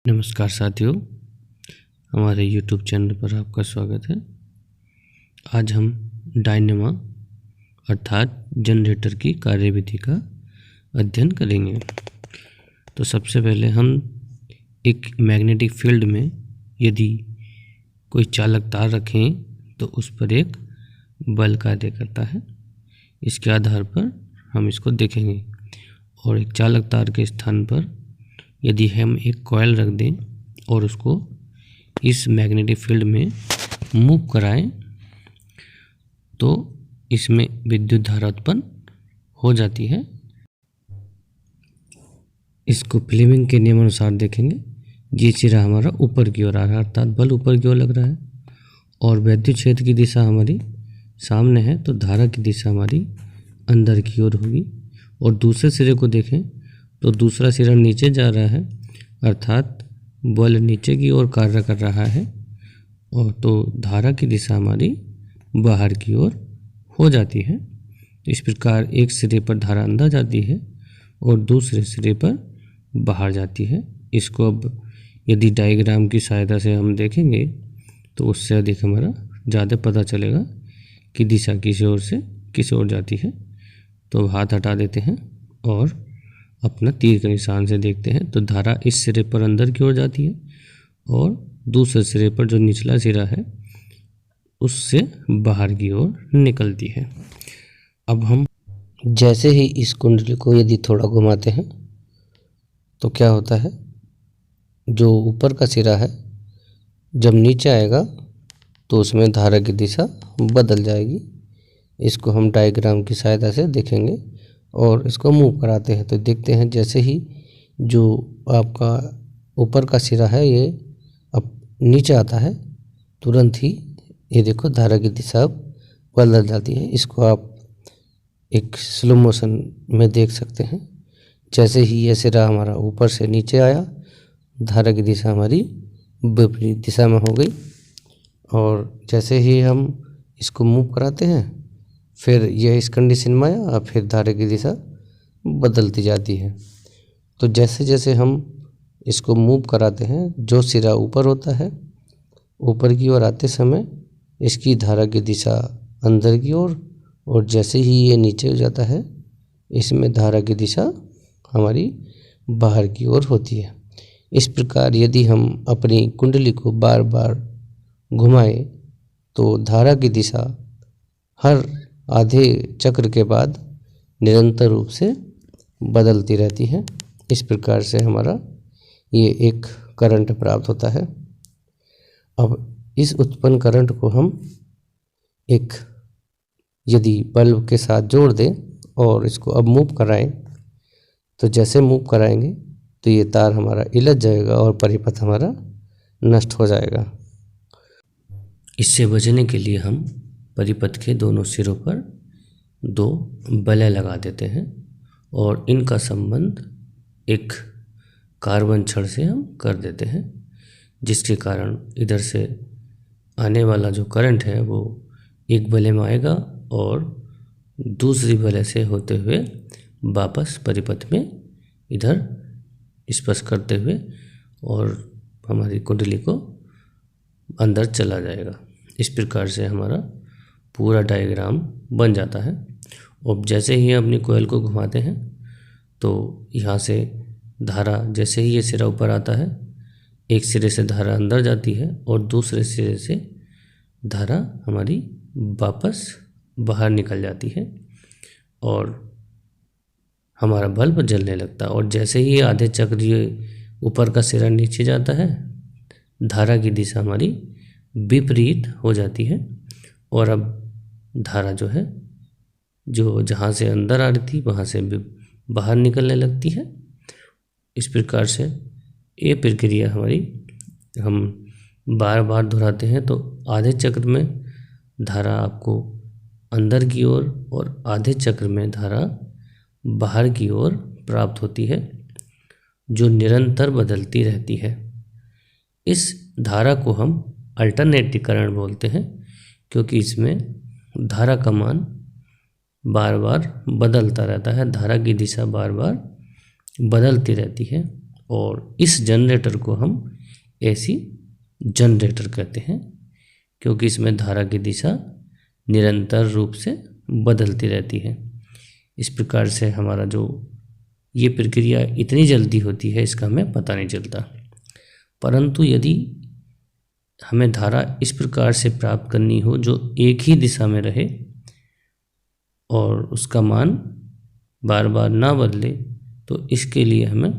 नमस्कार साथियों, हमारे YouTube चैनल पर आपका स्वागत है। आज हम डायनेमा अर्थात जनरेटर की कार्यविधि का अध्ययन करेंगे। तो सबसे पहले हम एक मैग्नेटिक फील्ड में यदि कोई चालक तार रखें तो उस पर एक बल कार्य करता है। इसके आधार पर हम इसको देखेंगे। और एक चालक तार के स्थान पर यदि हम एक कॉइल रख दें और उसको इस मैग्नेटिक फील्ड में मूव कराएं तो इसमें विद्युत धारा उत्पन्न हो जाती है। इसको फ्लेमिंग के नियमानुसार देखेंगे। ये सिरा हमारा ऊपर की ओर आ रहा है अर्थात बल ऊपर की ओर लग रहा है और विद्युत क्षेत्र की दिशा हमारी सामने है, तो धारा की दिशा हमारी अंदर की ओर होगी। और दूसरे सिरे को देखें तो दूसरा सिरा नीचे जा रहा है अर्थात बल नीचे की ओर कार्य कर रहा है और तो धारा की दिशा हमारी बाहर की ओर हो जाती है। तो इस प्रकार एक सिरे पर धारा अंदर जाती है और दूसरे सिरे पर बाहर जाती है। इसको अब यदि डायग्राम की सहायता से हम देखेंगे तो उससे अधिक हमारा ज़्यादा पता चलेगा कि दिशा किस ओर से किस ओर जाती है। तो हाथ हटा देते हैं और अपना तीर के निशान से देखते हैं तो धारा इस सिरे पर अंदर की ओर जाती है और दूसरे सिरे पर जो निचला सिरा है उससे बाहर की ओर निकलती है। अब हम जैसे ही इस कुंडली को यदि थोड़ा घुमाते हैं तो क्या होता है, जो ऊपर का सिरा है जब नीचे आएगा तो उसमें धारा की दिशा बदल जाएगी। इसको हम डायग्राम की सहायता से देखेंगे और इसको मूव कराते हैं तो देखते हैं जैसे ही जो आपका ऊपर का सिरा है ये अब नीचे आता है तुरंत ही ये देखो धारा की दिशा अब बदल जाती है। इसको आप एक स्लो मोशन में देख सकते हैं। जैसे ही ये सिरा हमारा ऊपर से नीचे आया धारा की दिशा हमारी विपरीत दिशा में हो गई और जैसे ही हम इसको मूव कराते हैं फिर यह इस कंडीशन में आया और फिर धारा की दिशा बदलती जाती है। तो जैसे जैसे हम इसको मूव कराते हैं जो सिरा ऊपर होता है ऊपर की ओर आते समय इसकी धारा की दिशा अंदर की ओर और जैसे ही ये नीचे हो जाता है इसमें धारा की दिशा हमारी बाहर की ओर होती है। इस प्रकार यदि हम अपनी कुंडली को बार बार घुमाएं तो धारा की दिशा हर आधे चक्र के बाद निरंतर रूप से बदलती रहती है। इस प्रकार से हमारा ये एक करंट प्राप्त होता है। अब इस उत्पन्न करंट को हम एक यदि बल्ब के साथ जोड़ दें और इसको अब मूव कराएं तो जैसे मूव कराएंगे तो ये तार हमारा इलझ जाएगा और परिपथ हमारा नष्ट हो जाएगा। इससे बचने के लिए हम परिपथ के दोनों सिरों पर दो बलें लगा देते हैं और इनका संबंध एक कार्बन छड़ से हम कर देते हैं, जिसके कारण इधर से आने वाला जो करंट है वो एक बले में आएगा और दूसरी बले से होते हुए वापस परिपथ में इधर स्पर्श करते हुए और हमारी कुंडली को अंदर चला जाएगा। इस प्रकार से हमारा पूरा डायग्राम बन जाता है। अब जैसे ही अपनी कोयल को घुमाते हैं तो यहाँ से धारा जैसे ही ये सिरा ऊपर आता है एक सिरे से धारा अंदर जाती है और दूसरे सिरे से धारा हमारी वापस बाहर निकल जाती है और हमारा बल्ब जलने लगता है। और जैसे ही आधे चक्र ये ऊपर का सिरा नीचे जाता है धारा की दिशा हमारी विपरीत हो जाती है और अब धारा जो है जो जहाँ से अंदर आ रही थी वहाँ से बाहर निकलने लगती है। इस प्रकार से ये प्रक्रिया हमारी हम बार बार दोहराते हैं तो आधे चक्र में धारा आपको अंदर की ओर और आधे चक्र में धारा बाहर की ओर प्राप्त होती है जो निरंतर बदलती रहती है। इस धारा को हम अल्टरनेटिंग करंट बोलते हैं क्योंकि इसमें धारा का मान बार बार बदलता रहता है, धारा की दिशा बार बार बदलती रहती है और इस जनरेटर को हम एसी जनरेटर कहते हैं, क्योंकि इसमें धारा की दिशा निरंतर रूप से बदलती रहती है। इस प्रकार से हमारा जो ये प्रक्रिया इतनी जल्दी होती है इसका हमें पता नहीं चलता। परंतु यदि हमें धारा इस प्रकार से प्राप्त करनी हो जो एक ही दिशा में रहे और उसका मान बार बार ना बदले, तो इसके लिए हमें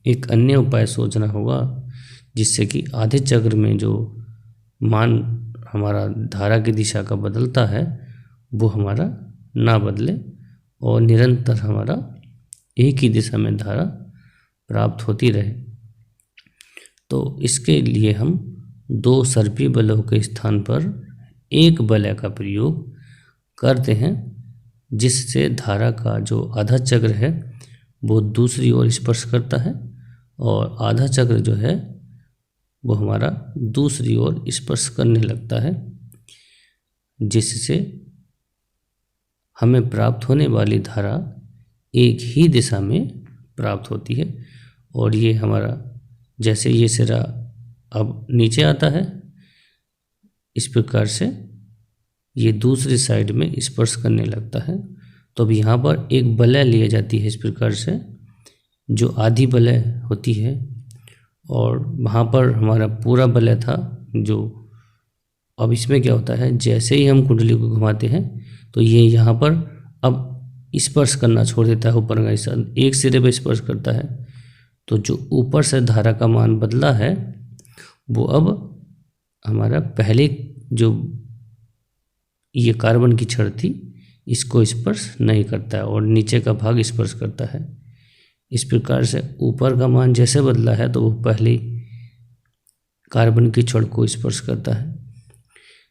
एक अन्य उपाय सोचना होगा, जिससे कि आधे चक्र में जो मान हमारा धारा की दिशा का बदलता है वो हमारा ना बदले और निरंतर हमारा एक ही दिशा में धारा प्राप्त होती रहे। तो इसके लिए हम दो सर्पी बलों के स्थान पर एक बल का प्रयोग करते हैं, जिससे धारा का जो आधा चक्र है वो दूसरी ओर स्पर्श करता है और आधा चक्र जो है वो हमारा दूसरी ओर स्पर्श करने लगता है, जिससे हमें प्राप्त होने वाली धारा एक ही दिशा में प्राप्त होती है। और ये हमारा जैसे ये सिरा अब नीचे आता है, इस प्रकार से ये दूसरी साइड में स्पर्श करने लगता है। तो अब यहाँ पर एक बलय ली जाती है इस प्रकार से, जो आधी बलय होती है, और वहाँ पर हमारा पूरा बलय था जो। अब इसमें क्या होता है, जैसे ही हम कुंडली को घुमाते हैं तो ये यहाँ पर अब स्पर्श करना छोड़ देता है, ऊपर का एक सिरे पर स्पर्श करता है। तो जो ऊपर से धारा का मान बदला है वो अब हमारा पहले जो ये कार्बन की छड़ थी इसको स्पर्श नहीं करता है और नीचे का भाग स्पर्श करता है। इस प्रकार से ऊपर का मान जैसे बदला है तो वो पहले कार्बन की छड़ को स्पर्श करता है।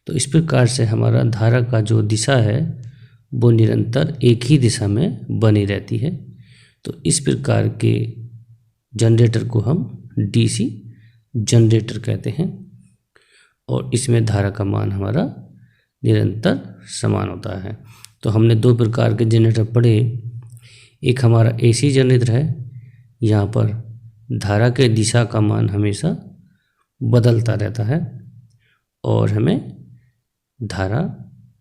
तो इस प्रकार से हमारा धारा का जो दिशा है वो निरंतर एक ही दिशा में बनी रहती है। तो इस प्रकार के जनरेटर को हम डीसी जनरेटर कहते हैं और इसमें धारा का मान हमारा निरंतर समान होता है। तो हमने दो प्रकार के जनरेटर पढ़े। एक हमारा एसी जनरेटर है, यहाँ पर धारा के दिशा का मान हमेशा बदलता रहता है और हमें धारा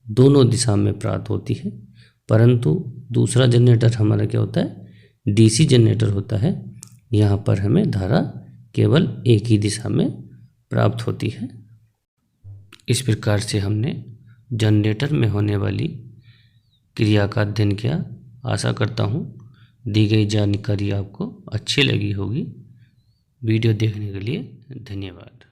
दोनों दिशा में प्राप्त होती है। परंतु दूसरा जनरेटर हमारा क्या होता है, डीसी जनरेटर होता है, यहाँ पर हमें धारा केवल एक ही दिशा में प्राप्त होती है। इस प्रकार से हमने जनरेटर में होने वाली क्रिया का अध्ययन किया। आशा करता हूँ दी गई जानकारी आपको अच्छी लगी होगी। वीडियो देखने के लिए धन्यवाद।